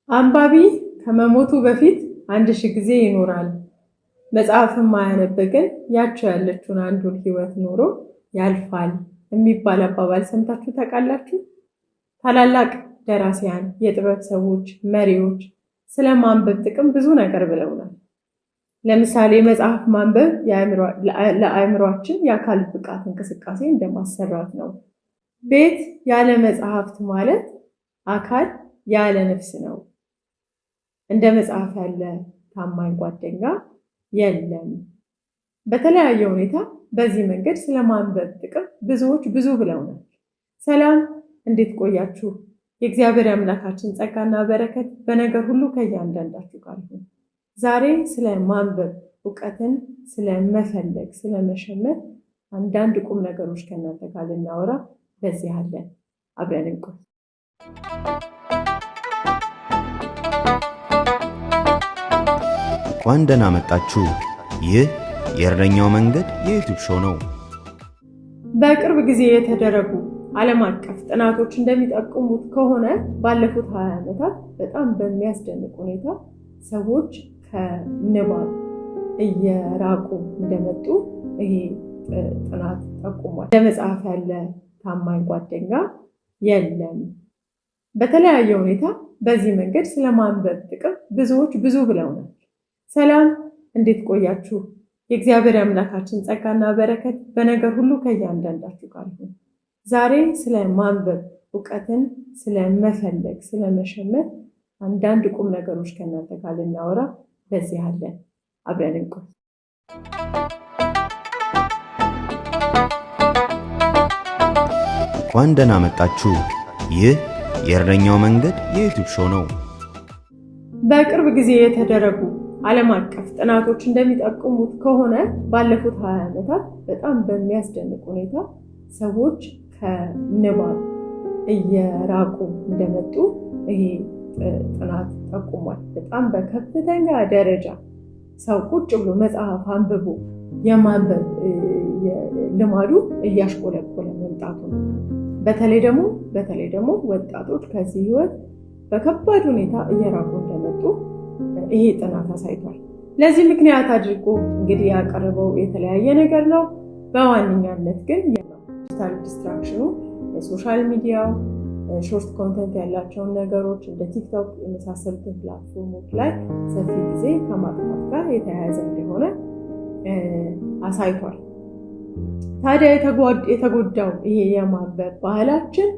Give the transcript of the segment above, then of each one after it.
አንባቢ ከመሞቱ በፊት 1000 ጊዜ ይኖራል። መጽሐፍን ማያነብ ግን ያቸው ያለችውን አንዱን ህይወት ኖሮ ያልፋል የሚባል አባባል ሰምታችሁ ታውቃላችሁ? ታላላቅ ደራሲያን፣ የጥበብ ሰዎች፣ መሪዎች ስለ ማንበብ ጥቅም ብዙ ነገር ብለውናል። ለምሳሌ መጽሐፍ ማንበብ ለአእምሯችን የአካል ብቃት እንቅስቃሴ እንደማሰራት ነው። ቤት ያለ መጽሐፍት ማለት አካል ያለ ነፍስ ነው። እንደ መጽሐፍ ያለ ታማኝ ጓደኛ የለም። በተለያየ ሁኔታ በዚህ መንገድ ስለማንበብ ጥቅም ብዙዎች ብዙ ብለውናል። ሰላም፣ እንዴት ቆያችሁ? የእግዚአብሔር አምላካችን ጸጋና በረከት በነገር ሁሉ ከእያንዳንዳችሁ ጋር ይሁን። ዛሬ ስለ ማንበብ እውቀትን ስለመፈለግ ስለመሸመት አንዳንድ ቁም ነገሮች ከእናንተ ጋር ልናወራ በዚህ አለን። አብረን እንቆይ። እንኳን ደህና መጣችሁ። ይህ የእረኛው መንገድ የዩቲዩብ ሾው ነው። በቅርብ ጊዜ የተደረጉ ዓለም አቀፍ ጥናቶች እንደሚጠቁሙት ከሆነ ባለፉት 20 ዓመታት በጣም በሚያስደንቅ ሁኔታ ሰዎች ከንባብ እየራቁ እንደመጡ ይሄ ጥናት ጠቁሟል። ለመጽሐፍ ያለ ታማኝ ጓደኛ የለም። በተለያየ ሁኔታ በዚህ መንገድ ስለማንበብ ጥቅም ብዙዎች ብዙ ብለውናል። ሰላም፣ እንዴት ቆያችሁ? የእግዚአብሔር አምላካችን ጸጋና በረከት በነገር ሁሉ ከእያንዳንዳችሁ ጋር ይሁን። ዛሬ ስለ ማንበብ እውቀትን ስለመፈለግ ስለመሸመት አንዳንድ ቁም ነገሮች ከእናንተ ጋር ልናወራ በዚህ አለን። አብረን እንቆይ። እንኳን ደህና መጣችሁ። ይህ የእረኛው መንገድ የዩቲዩብ ሾው ነው። በቅርብ ጊዜ የተደረጉ ዓለም አቀፍ ጥናቶች እንደሚጠቁሙት ከሆነ ባለፉት 20 ዓመታት በጣም በሚያስደንቅ ሁኔታ ሰዎች ከንባብ እየራቁ እንደመጡ ይሄ ጥናት ጠቁሟል። በጣም በከፍተኛ ደረጃ ሰው ቁጭ ብሎ መጽሐፍ አንብቦ የማንበብ ልማዱ እያሽቆለቆለ መምጣቱ ነው። በተለይ ደግሞ ወጣቶች ከዚህ ህይወት በከባድ ሁኔታ እየራቁ እንደመጡ ይሄ ጥናት አሳይቷል። ለዚህ ምክንያት አድርጎ እንግዲህ ያቀረበው የተለያየ ነገር ነው። በዋነኛነት ግን ዲጂታል ዲስትራክሽኑ፣ የሶሻል ሚዲያው፣ ሾርት ኮንተንት ያላቸውን ነገሮች እንደ ቲክቶክ የመሳሰሉትን ፕላትፎርሞች ላይ ሰፊ ጊዜ ከማጥፋት ጋር የተያያዘ እንደሆነ አሳይቷል። ታዲያ የተጎዳው ይሄ የማንበብ ባህላችን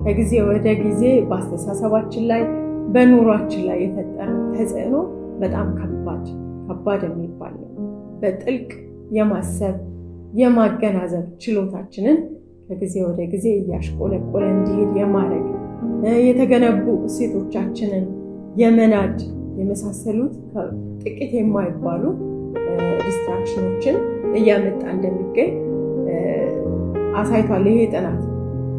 ከጊዜ ወደ ጊዜ በአስተሳሰባችን ላይ በኑሯችን ላይ የፈጠረው ተጽዕኖ በጣም ከባድ የሚባል ነው። በጥልቅ የማሰብ የማገናዘብ ችሎታችንን ከጊዜ ወደ ጊዜ እያሽቆለቆለ እንዲሄድ የማድረግ የተገነቡ እሴቶቻችንን የመናድ የመሳሰሉት ጥቂት የማይባሉ ዲስትራክሽኖችን እያመጣ እንደሚገኝ አሳይቷል ይሄ ጥናት።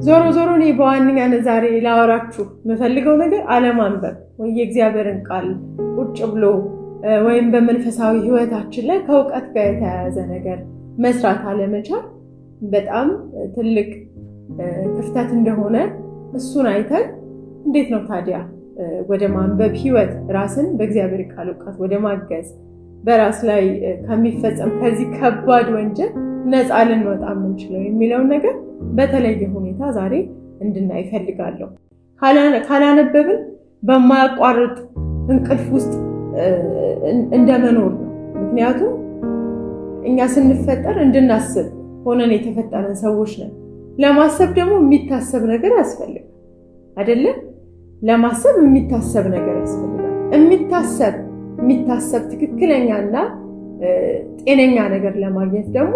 ዞሮ እኔ በዋነኛነት ዛሬ ላወራችሁ የምፈልገው ነገር አለማንበብ ወይ የእግዚአብሔርን ቃል ቁጭ ብሎ ወይም በመንፈሳዊ ህይወታችን ላይ ከእውቀት ጋር የተያያዘ ነገር መስራት አለመቻል በጣም ትልቅ ክፍተት እንደሆነ እሱን አይተን እንዴት ነው ታዲያ ወደ ማንበብ ህይወት ራስን በእግዚአብሔር ቃል እውቀት ወደ ማገዝ በራስ ላይ ከሚፈጸም ከዚህ ከባድ ወንጀል ነፃ ልንወጣ የምንችለው የሚለውን ነገር በተለየ ሁኔታ ዛሬ እንድናይ እፈልጋለሁ። ካላነበብን በማያቋርጥ እንቅልፍ ውስጥ እንደመኖር ነው። ምክንያቱም እኛ ስንፈጠር እንድናስብ ሆነን የተፈጠረን ሰዎች ነን። ለማሰብ ደግሞ የሚታሰብ ነገር ያስፈልጋል አይደለም? ለማሰብ የሚታሰብ ነገር ያስፈልጋል። የሚታሰብ ትክክለኛና ጤነኛ ነገር ለማግኘት ደግሞ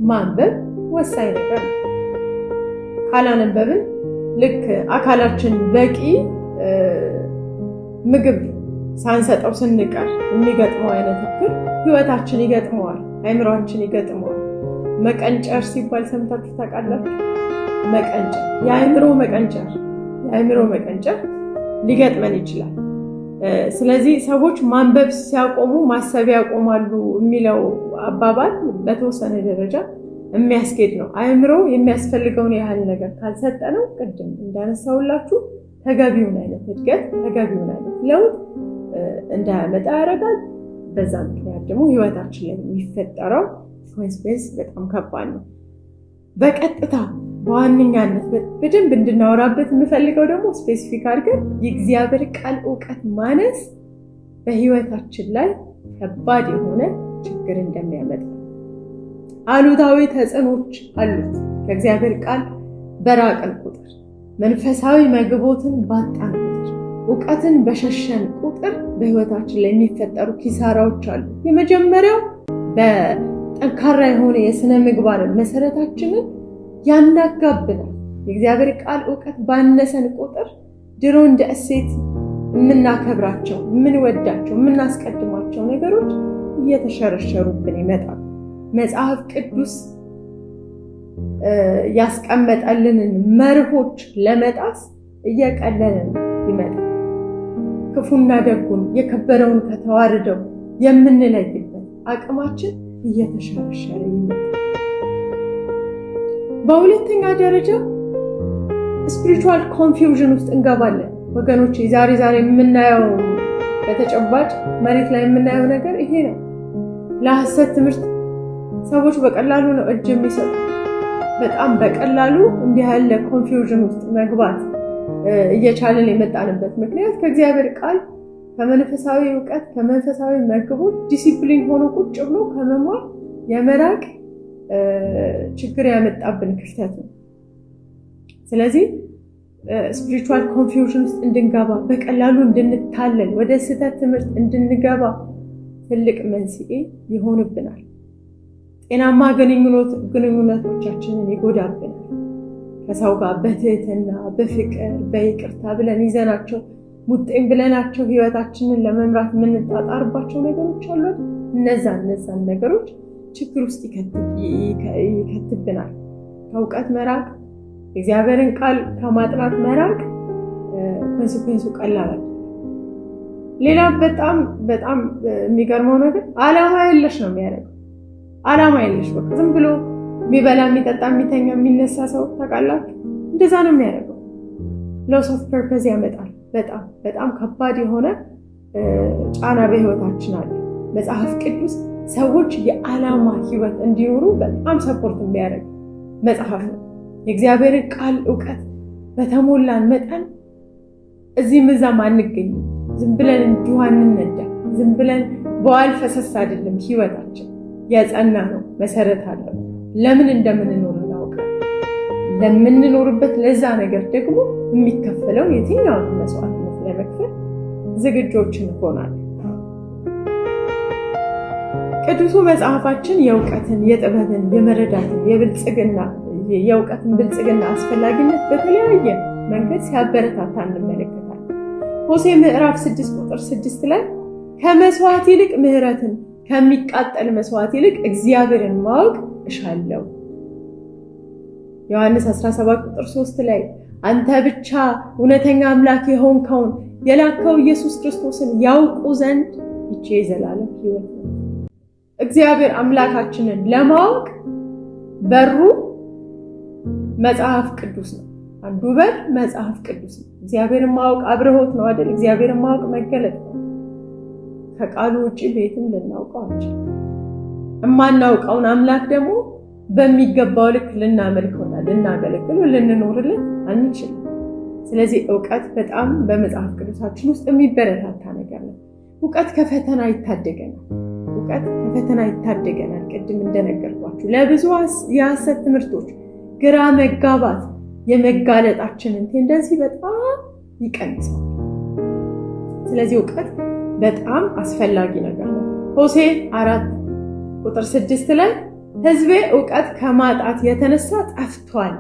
ማንበብ ወሳኝ ነገር ነው። ካላነበብን ልክ አካላችን በቂ ምግብ ሳንሰጠው ስንቀር የሚገጥመው አይነት እክል ህይወታችን ይገጥመዋል፣ አእምሯችን ይገጥመዋል። መቀንጨር ሲባል ሰምታችሁ ታውቃላችሁ? መቀንጨር፣ የአእምሮ መቀንጨር ሊገጥመን ይችላል። ስለዚህ ሰዎች ማንበብ ሲያቆሙ ማሰብ ያቆማሉ የሚለው አባባል በተወሰነ ደረጃ የሚያስኬድ ነው። አእምሮ የሚያስፈልገውን ያህል ነገር ካልሰጠነው ቅድም እንዳነሳውላችሁ ተገቢውን አይነት እድገት ተገቢውን አይነት ለውጥ እንዳያመጣ ያደርጋል። በዛ ምክንያት ደግሞ ህይወታችን ላይ የሚፈጠረው ኮንሲኩዌንስ በጣም ከባድ ነው። በቀጥታ በዋነኛነት በደንብ እንድናወራበት የምፈልገው ደግሞ ስፔሲፊክ አድርገን የእግዚአብሔር ቃል እውቀት ማነስ በህይወታችን ላይ ከባድ የሆነ ችግር እንደሚያመጣ፣ አሉታዊ ተጽዕኖች አሉት። ከእግዚአብሔር ቃል በራቅን ቁጥር፣ መንፈሳዊ መግቦትን ባጣን ቁጥር፣ እውቀትን በሸሸን ቁጥር በህይወታችን ላይ የሚፈጠሩ ኪሳራዎች አሉ። የመጀመሪያው በጠንካራ የሆነ የስነ ምግባር መሰረታችንን ያናጋብናል። የእግዚአብሔር ቃል እውቀት ባነሰን ቁጥር ድሮ እንደ እሴት የምናከብራቸው፣ የምንወዳቸው፣ የምናስቀድማቸው ነገሮች እየተሸረሸሩብን ይመጣል። መጽሐፍ ቅዱስ ያስቀመጠልንን መርሆች ለመጣስ እየቀለልን ይመጣል። ክፉና ደጉን የከበረውን ከተዋረደው የምንለይበት አቅማችን እየተሸረሸረ ይመጣል። በሁለተኛ ደረጃ ስፒሪቹዋል ኮንፊውዥን ውስጥ እንገባለን። ወገኖች ዛሬ የምናየው በተጨባጭ መሬት ላይ የምናየው ነገር ይሄ ነው። ለሐሰት ትምህርት ሰዎች በቀላሉ ነው እጅ የሚሰጡ። በጣም በቀላሉ እንዲህ ያለ ኮንፊውዥን ውስጥ መግባት እየቻለን የመጣንበት ምክንያት ከእግዚአብሔር ቃል፣ ከመንፈሳዊ እውቀት፣ ከመንፈሳዊ መግቦት ዲሲፕሊን ሆኖ ቁጭ ብሎ ከመማር የመራቅ ችግር ያመጣብን ክፍተት ነው። ስለዚህ ስፒሪቹዋል ኮንፊውዥን ውስጥ እንድንገባ፣ በቀላሉ እንድንታለል፣ ወደ ስህተት ትምህርት እንድንገባ ትልቅ መንስኤ ይሆንብናል። ጤናማ ግንኙነቶቻችንን ይጎዳብናል። ከሰው ጋር በትህትና፣ በፍቅር፣ በይቅርታ ብለን ይዘናቸው ሙጥኝ ብለናቸው ህይወታችንን ለመምራት የምንጣጣርባቸው ነገሮች አሉ። እነዛን ነገሮች ችግር ውስጥ ይከትብናል። ከእውቀት መራቅ፣ የእግዚአብሔርን ቃል ከማጥናት መራቅ ኮንሲኩዌንሱ ቀላል። ሌላ በጣም የሚገርመው ነገር ዓላማ የለሽ ነው የሚያደርገው። ዓላማ የለሽ በቃ ዝም ብሎ የሚበላ፣ የሚጠጣ፣ የሚተኛ፣ የሚነሳ ሰው ታውቃላችሁ፣ እንደዛ ነው የሚያደርገው። ሎስ ኦፍ ፐርፐዝ ያመጣል። በጣም ከባድ የሆነ ጫና በህይወታችን አለ። መጽሐፍ ቅዱስ ሰዎች የዓላማ ህይወት እንዲኖሩ በጣም ሰፖርት የሚያደርግ መጽሐፍ ነው። የእግዚአብሔርን ቃል እውቀት በተሞላን መጠን እዚህም እዛም አንገኝም። ዝም ብለን እንዲሁ አንነዳ። ዝም ብለን በዋል ፈሰስ አይደለም። ህይወታችን የጸና ነው፣ መሰረት አለው። ለምን እንደምንኖር እናውቃለን። ለምንኖርበት ለዛ ነገር ደግሞ የሚከፈለው የትኛውን መስዋዕትነት ለመክፈል ዝግጆች እንሆናለን። ቅዱሱ መጽሐፋችን የእውቀትን፣ የጥበብን፣ የመረዳትን፣ የእውቀትን ብልጽግና አስፈላጊነት በተለያየ መንገድ ሲያበረታታ እንመለከታለን። ሆሴዕ ምዕራፍ 6 ቁጥር 6 ላይ ከመስዋዕት ይልቅ ምሕረትን፣ ከሚቃጠል መስዋዕት ይልቅ እግዚአብሔርን ማወቅ እሻለሁ። ዮሐንስ 17 ቁጥር 3 ላይ አንተ ብቻ እውነተኛ አምላክ የሆንከውን የላከው ኢየሱስ ክርስቶስን ያውቁ ዘንድ ይህች የዘላለም ሕይወት ነው። እግዚአብሔር አምላካችንን ለማወቅ በሩ መጽሐፍ ቅዱስ ነው። አንዱ በር መጽሐፍ ቅዱስ ነው። እግዚአብሔርን ማወቅ አብርሆት ነው አይደል? እግዚአብሔርን ማወቅ መገለጥ ነው። ከቃሉ ውጪ ቤትም ልናውቀው አንችልም። የማናውቀውን አምላክ ደግሞ በሚገባው ልክ ልናመልከውና ልናገለግለው ልንኖርለት አንችልም። ስለዚህ እውቀት በጣም በመጽሐፍ ቅዱሳችን ውስጥ የሚበረታታ ነገር ነው። እውቀት ከፈተና ይታደገናል። ቅድም እንደነገርኳችሁ ለብዙ የሐሰት ትምህርቶች ግራ መጋባት የመጋለጣችንን ቴንደንሲ በጣም ይቀንሳል። ስለዚህ እውቀት በጣም አስፈላጊ ነገር ነው። ሆሴዕ 4 ቁጥር 6 ላይ ሕዝቤ እውቀት ከማጣት የተነሳ ጠፍቷል።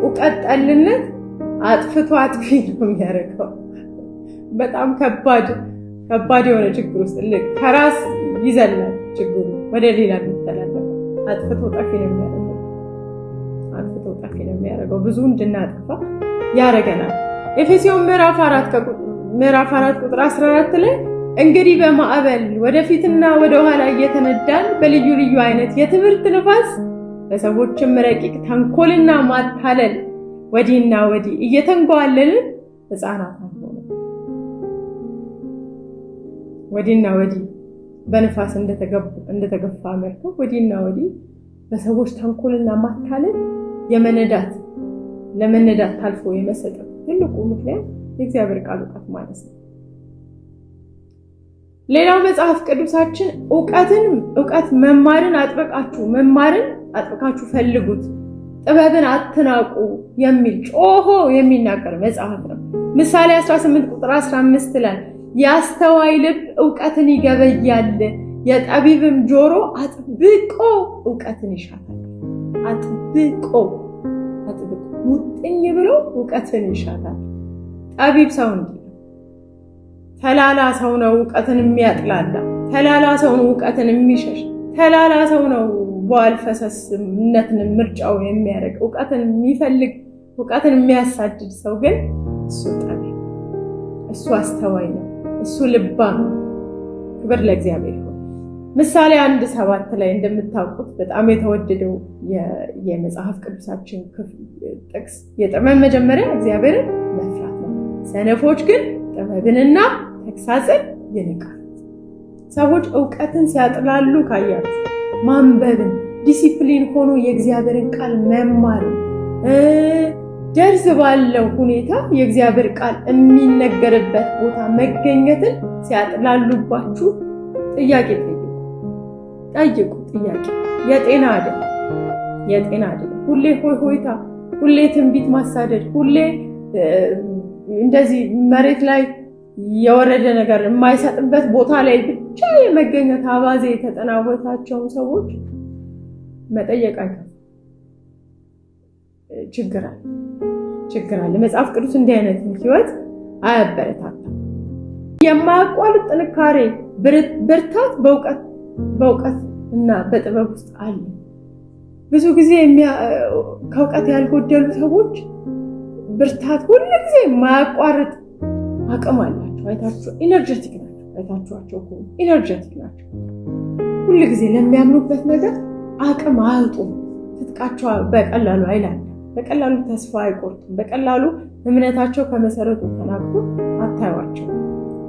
እውቀት ጠልነት አጥፍቶ አጥፊ ነው የሚያደርገው። በጣም ከባድ የሆነ ችግር ውስጥ ከራስ ይዘላል ችግሩ ወደ ሌላ የሚተላለፈው። አጥፍቶ ጠፊ ነው የሚያደርገው። ብዙ እንድናጠፋ ያደርገናል። ኤፌሶን ምዕራፍ 4 ቁጥር 14 ላይ እንግዲህ በማዕበል ወደፊትና ወደ ኋላ እየተነዳን በልዩ ልዩ አይነት የትምህርት ንፋስ በሰዎችም ረቂቅ ተንኮልና ማታለል ወዲህና ወዲህ እየተንጓለልን ሕፃናት አንሆንም። ወዲህና ወዲህ በንፋስ እንደተገፋ መርከብ ወዲህና ወዲህ በሰዎች ተንኮልና ማታለል ለመነዳት ታልፎ የመሰጠት ትልቁ ምክንያት የእግዚአብሔር ቃል ዕውቀት ማለት ነው። ሌላው መጽሐፍ ቅዱሳችን ዕውቀት መማርን አጥብቃችሁ ፈልጉት፣ ጥበብን አትናቁ የሚል ጮሆ የሚናገር መጽሐፍ ነው። ምሳሌ 18 ቁጥር 15 ላይ ያስተዋይ ልብ ዕውቀትን ይገበያል፣ የጠቢብም ጆሮ አጥብቆ ዕውቀትን ይሻታል። አጥብቆ ሙጥኝ ብሎ ዕውቀትን ይሻታል። ጠቢብ ሰው እንዲህ ተላላ ሰው ነው ዕውቀትን የሚያጥላላ፣ ተላላ ሰው ነው ዕውቀትን የሚሸሽ፣ ተላላ ሰው ነው በአልፈሰስነትን ምርጫው የሚያደርግ ዕውቀትን የሚፈልግ ዕውቀትን የሚያሳድድ ሰው ግን እሱ ጠቢብ፣ እሱ አስተዋይ ነው፣ እሱ ልባም ነው። ክብር ለእግዚአብሔር ይሁን። ምሳሌ 1:7 ላይ እንደምታውቁት በጣም የተወደደው የመጽሐፍ ቅዱሳችን ጥቅስ የጥበብ መጀመሪያ እግዚአብሔርን መፍራት ነው፣ ሰነፎች ግን ጥበብንና ተግሳጽን ይንቃሉ። ሰዎች ዕውቀትን ሲያጥላሉ ካያችሁ ማንበብን፣ ዲሲፕሊን ሆኖ የእግዚአብሔርን ቃል መማርን፣ ደርዝ ባለው ሁኔታ የእግዚአብሔር ቃል የሚነገርበት ቦታ መገኘትን ሲያጥላሉባችሁ ጥያቄ ጠይቁ። ጥያቄ የጤና አይደለም። ሁሌ ሆይታ፣ ሁሌ ትንቢት ማሳደድ፣ ሁሌ እንደዚህ መሬት ላይ የወረደ ነገር የማይሰጥበት ቦታ ላይ ብቻ የመገኘት አባዜ የተጠናወታቸውን ሰዎች መጠየቅ አይከፋም። ችግር አለ። መጽሐፍ ቅዱስ እንዲህ አይነት ህይወት አያበረታታም። የማያቋርጥ ጥንካሬ፣ ብርታት በእውቀት እና በጥበብ ውስጥ አለ። ብዙ ጊዜ ከእውቀት ያልጎደሉ ሰዎች ብርታት፣ ሁሉ ጊዜ የማያቋርጥ አቅም አላቸው። አይታችሁ ኢነርጀቲክ ናቸው። አይታችኋቸው ከሆነ ኢነርጀቲክ ናቸው። ሁሉ ጊዜ ለሚያምኑበት ነገር አቅም አያጡም። ትጥቃቸው በቀላሉ አይላለም። በቀላሉ ተስፋ አይቆርጡም። በቀላሉ እምነታቸው ከመሰረቱ ተናግቶ አታዩዋቸው።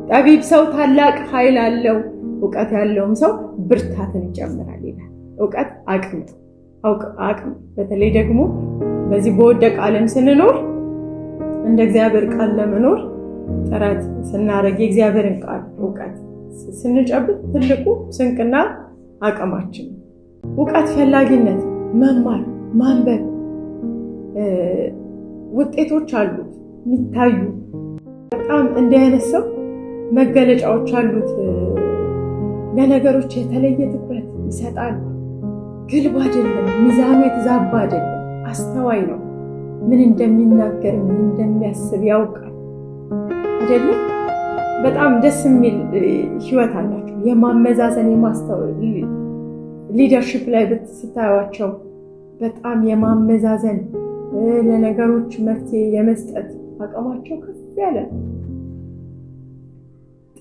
ጠቢብ ሰው ታላቅ ኃይል አለው፣ ዕውቀት ያለውም ሰው ብርታትን ይጨምራል ይላል። ዕውቀት አቅም በተለይ ደግሞ በዚህ በወደቀ ዓለም ስንኖር እንደ እግዚአብሔር ቃል ለመኖር ጥረት ስናደርግ የእግዚአብሔርን ቃል ዕውቀት ስንጨብጥ ትልቁ ስንቅና አቅማችን ዕውቀት ፈላጊነት፣ መማር፣ ማንበብ ውጤቶች አሉት የሚታዩ። በጣም እንዲህ አይነት ሰው መገለጫዎች አሉት። ለነገሮች የተለየ ትኩረት ይሰጣል። ግልብ አይደለም፣ ሚዛኑ የተዛባ አይደለም። አስተዋይ ነው። ምን እንደሚናገር ምን እንደሚያስብ ያውቃል አይደለም። በጣም ደስ የሚል ህይወት አላቸው። የማመዛዘን የማስተዋል ሊደርሺፕ ላይ ስታዩዋቸው በጣም የማመዛዘን ለነገሮች መፍትሄ የመስጠት አቅማቸው ከፍ ያለ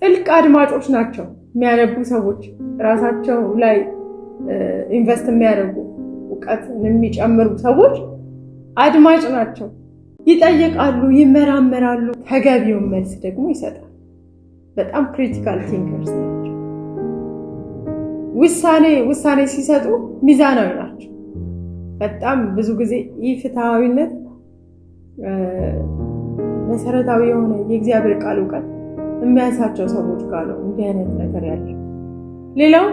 ጥልቅ አድማጮች ናቸው። የሚያነቡ ሰዎች ራሳቸው ላይ ኢንቨስት የሚያደርጉ ዕውቀትን የሚጨምሩ ሰዎች አድማጭ ናቸው። ይጠይቃሉ፣ ይመራመራሉ፣ ተገቢውን መልስ ደግሞ ይሰጣል። በጣም ክሪቲካል ቲንከርስ ናቸው። ውሳኔ ሲሰጡ ሚዛናዊ ናቸው። በጣም ብዙ ጊዜ ኢፍትሃዊነት መሰረታዊ የሆነ የእግዚአብሔር ቃል ዕውቀት የሚያንሳቸው ሰዎች ጋር ነው እንዲህ አይነት ነገር ያለው። ሌላው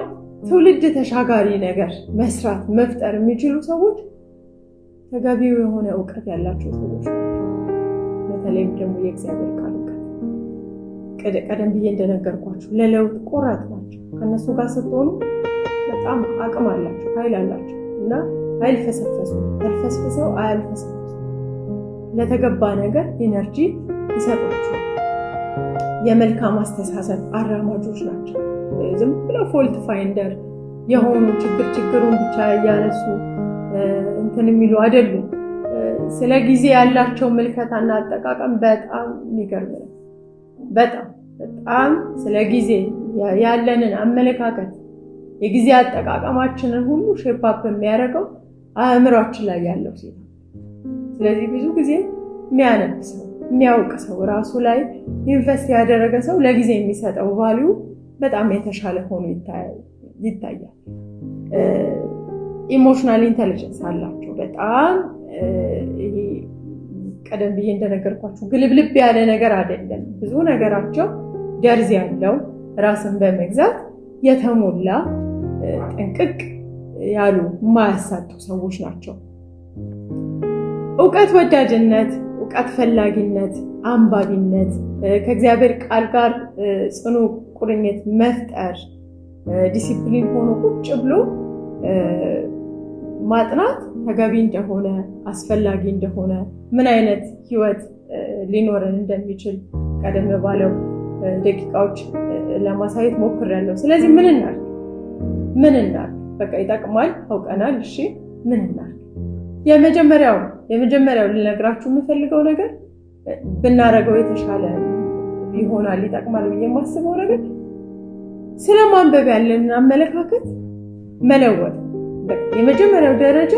ትውልድ ተሻጋሪ ነገር መስራት መፍጠር የሚችሉ ሰዎች ተገቢው የሆነ ዕውቀት ያላቸው ሰዎች ናቸው። በተለይም ደግሞ የእግዚአብሔር ቃል ዕውቀት ቀደም ብዬ እንደነገርኳችሁ ለለውጥ ቆራጥ ናቸው። ከነሱ ጋር ስትሆኑ በጣም አቅም አላቸው፣ ኃይል አላቸው እና ተልፈስፍሰው አያልፈሰፍሱ። ለተገባ ነገር ኢነርጂ ይሰጣቸዋል። የመልካም አስተሳሰብ አራማጆች ናቸው። ዝም ብለው ፎልት ፋይንደር የሆኑ ችግሩን ብቻ እያነሱ እንትን የሚሉ አይደሉም። ስለ ጊዜ ያላቸው ምልከታና አጠቃቀም በጣም የሚገርም ነው። በጣም ስለ ጊዜ ያለንን አመለካከት የጊዜ አጠቃቀማችንን ሁሉ ሼፕ አፕ የሚያደርገው አእምሯችን ላይ ያለው ሲሆን፣ ስለዚህ ብዙ ጊዜ የሚያነብ ሰው የሚያውቅ ሰው ራሱ ላይ ኢንቨስት ያደረገ ሰው ለጊዜ የሚሰጠው ቫልዩ በጣም የተሻለ ሆኖ ይታያል። ኢሞሽናል ኢንተለጀንስ አላቸው በጣም ይሄ ቀደም ብዬ እንደነገርኳችሁ ግልብልብ ያለ ነገር አይደለም። ብዙ ነገራቸው ደርዝ ያለው ራስን በመግዛት የተሞላ ጥንቅቅ ያሉ የማያሳጡ ሰዎች ናቸው። እውቀት ወዳጅነት፣ እውቀት ፈላጊነት፣ አንባቢነት፣ ከእግዚአብሔር ቃል ጋር ጽኑ ቁርኝት መፍጠር፣ ዲሲፕሊን ሆኖ ቁጭ ብሎ ማጥናት ተገቢ እንደሆነ አስፈላጊ እንደሆነ ምን አይነት ህይወት ሊኖረን እንደሚችል ቀደም ባለው ደቂቃዎች ለማሳየት ሞክሬያለሁ። ስለዚህ ምን እናድርግ? በቃ ይጠቅማል አውቀናል። እሺ ምን እናድርግ? የመጀመሪያው ልነግራችሁ የምፈልገው ነገር ብናረገው የተሻለ ይሆናል ይጠቅማል ብዬ የማስበው ነገር ስለ ማንበብ ያለንን አመለካከት መለወጥ። የመጀመሪያው ደረጃ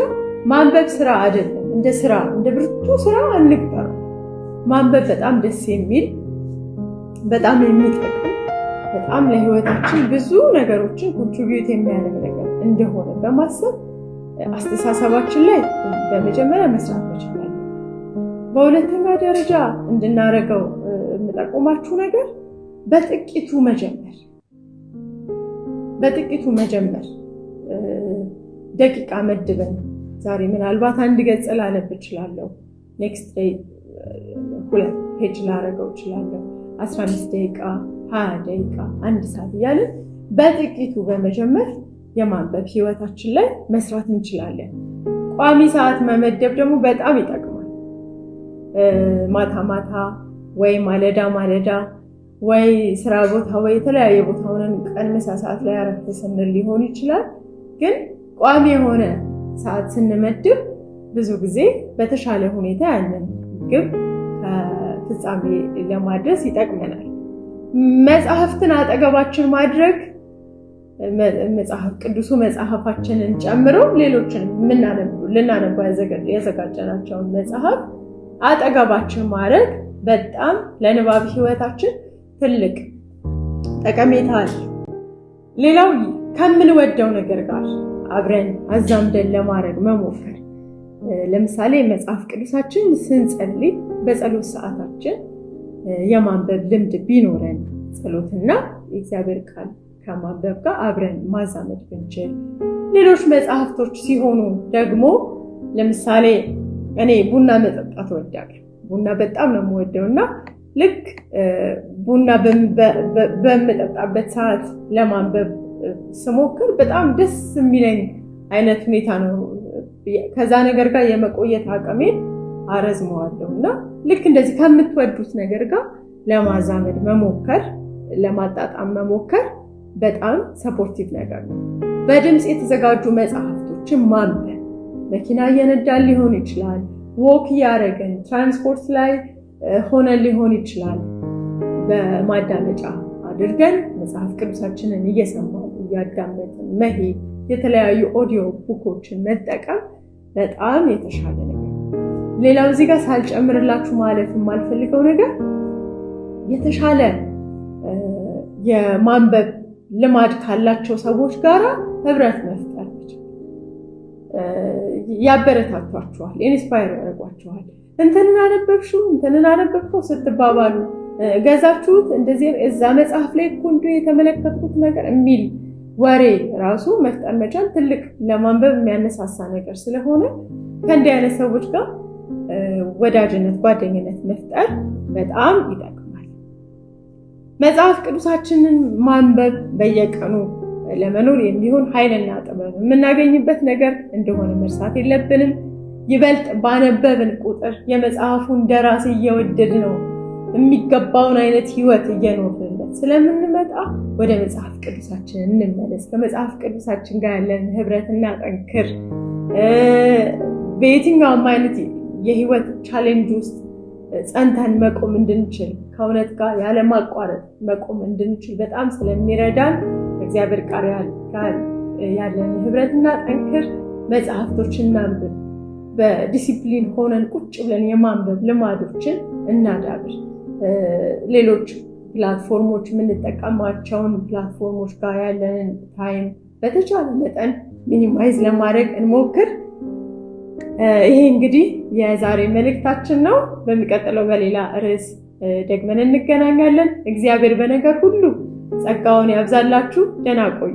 ማንበብ ስራ አይደለም። እንደ ብርቱ ስራ አንቁጠረው። ማንበብ በጣም ደስ የሚል በጣም የሚጠቅም በጣም ለህይወታችን ብዙ ነገሮችን ኮንትሪቢዩት የሚያደርግ ነገር እንደሆነ በማሰብ አስተሳሰባችን ላይ በመጀመሪያ መስራት መቻላል። በሁለተኛ ደረጃ እንድናረገው የምጠቁማችሁ ነገር በጥቂቱ መጀመር ደቂቃ መድበን ዛሬ ምናልባት አንድ ገጽ ላነብ እችላለሁ፣ ኔክስት ዴይ 2 ፔጅ ላረገው እችላለሁ፣ 15 ደቂቃ 20 ደቂቃ 1 ሰዓት እያለን በጥቂቱ በመጀመር የማንበብ ህይወታችን ላይ መስራት እንችላለን። ቋሚ ሰዓት መመደብ ደግሞ በጣም ይጠቅማል። ማታ ወይ ማለዳ ወይ ስራ ቦታ ወይ የተለያየ ቦታ ሆነን ቀን ምሳ ሰዓት ላይ አረፍ ስንል ሊሆን ይችላል። ግን ቋሚ የሆነ ሰዓት ስንመድብ ብዙ ጊዜ በተሻለ ሁኔታ ያንን ግብ ከፍጻሜ ለማድረስ ይጠቅመናል። መጽሐፍትን አጠገባችን ማድረግ መጽሐፍ ቅዱሱ መጽሐፋችንን ጨምሮ ሌሎችን ልናነባ ያዘጋጀናቸውን መጽሐፍ አጠገባችን ማድረግ በጣም ለንባብ ህይወታችን ትልቅ ጠቀሜታ አለ። ሌላው ከምንወደው ነገር ጋር አብረን አዛምደን ለማድረግ መሞከር። ለምሳሌ መጽሐፍ ቅዱሳችን ስንጸልይ በጸሎት ሰዓታችን የማንበብ ልምድ ቢኖረን ጸሎትና የእግዚአብሔር ቃል ከማንበብ ጋር አብረን ማዛመድ ብንችል። ሌሎች መጽሐፍቶች ሲሆኑ ደግሞ ለምሳሌ እኔ ቡና መጠጣት እወዳለሁ። ቡና በጣም ነው የምወደው እና ልክ ቡና በምጠጣበት ሰዓት ለማንበብ ስሞክር በጣም ደስ የሚለኝ አይነት ሁኔታ ነው። ከዛ ነገር ጋር የመቆየት አቅሜን አረዝመዋለሁ እና ልክ እንደዚህ ከምትወዱት ነገር ጋር ለማዛመድ መሞከር፣ ለማጣጣም መሞከር በጣም ሰፖርቲቭ ነገር ነው። በድምፅ የተዘጋጁ መጽሐፍቶችን ማንበብ መኪና እየነዳን ሊሆን ይችላል፣ ወክ እያደረግን ትራንስፖርት ላይ ሆነን ሊሆን ይችላል። በማዳመጫ አድርገን መጽሐፍ ቅዱሳችንን እየሰማን እያዳመጥን መሄድ፣ የተለያዩ ኦዲዮ ቡኮችን መጠቀም በጣም የተሻለ ነገር። ሌላው እዚህ ጋር ሳልጨምርላችሁ ማለፍ የማልፈልገው ነገር የተሻለ የማንበብ ልማድ ካላቸው ሰዎች ጋር ህብረት መፍጠር ያበረታቷቸዋል፣ ኢንስፓየር ያደርጓቸዋል። እንትንን አነበብሽው እንትንን አነበብከው ስትባባሉ ገዛችሁት እንደዚህ እዛ መጽሐፍ ላይ እኮ እንዲሁ የተመለከትኩት ነገር የሚል ወሬ ራሱ መፍጠር መቻል ትልቅ ለማንበብ የሚያነሳሳ ነገር ስለሆነ ከእንዲህ አይነት ሰዎች ጋር ወዳጅነት፣ ጓደኝነት መፍጠር በጣም ይጠቅማል። መጽሐፍ ቅዱሳችንን ማንበብ በየቀኑ ለመኖር የሚሆን ኃይልና ጥበብ የምናገኝበት ነገር እንደሆነ መርሳት የለብንም። ይበልጥ ባነበብን ቁጥር የመጽሐፉን ደራሲ እየወደድ ነው የሚገባውን አይነት ህይወት እየኖርንለት ስለምንመጣ ወደ መጽሐፍ ቅዱሳችን እንመለስ። ከመጽሐፍ ቅዱሳችን ጋር ያለን ህብረትና ጠንክር። በየትኛውም አይነት የህይወት ቻሌንጅ ውስጥ ጸንተን መቆም እንድንችል ከእውነት ጋር ያለማቋረጥ መቆም እንድንችል በጣም ስለሚረዳን እግዚአብሔር ቃል ጋር ያለን ህብረትና ጠንክር። መጽሐፍቶችን እናንብብ። በዲሲፕሊን ሆነን ቁጭ ብለን የማንበብ ልማዶችን እናዳብር። ሌሎች ፕላትፎርሞች የምንጠቀማቸውን ፕላትፎርሞች ጋር ያለንን ታይም በተቻለ መጠን ሚኒማይዝ ለማድረግ እንሞክር። ይሄ እንግዲህ የዛሬ መልእክታችን ነው። በሚቀጥለው በሌላ ርዕስ ደግመን እንገናኛለን። እግዚአብሔር በነገር ሁሉ ጸጋውን ያብዛላችሁ። ደህና ቆዩ።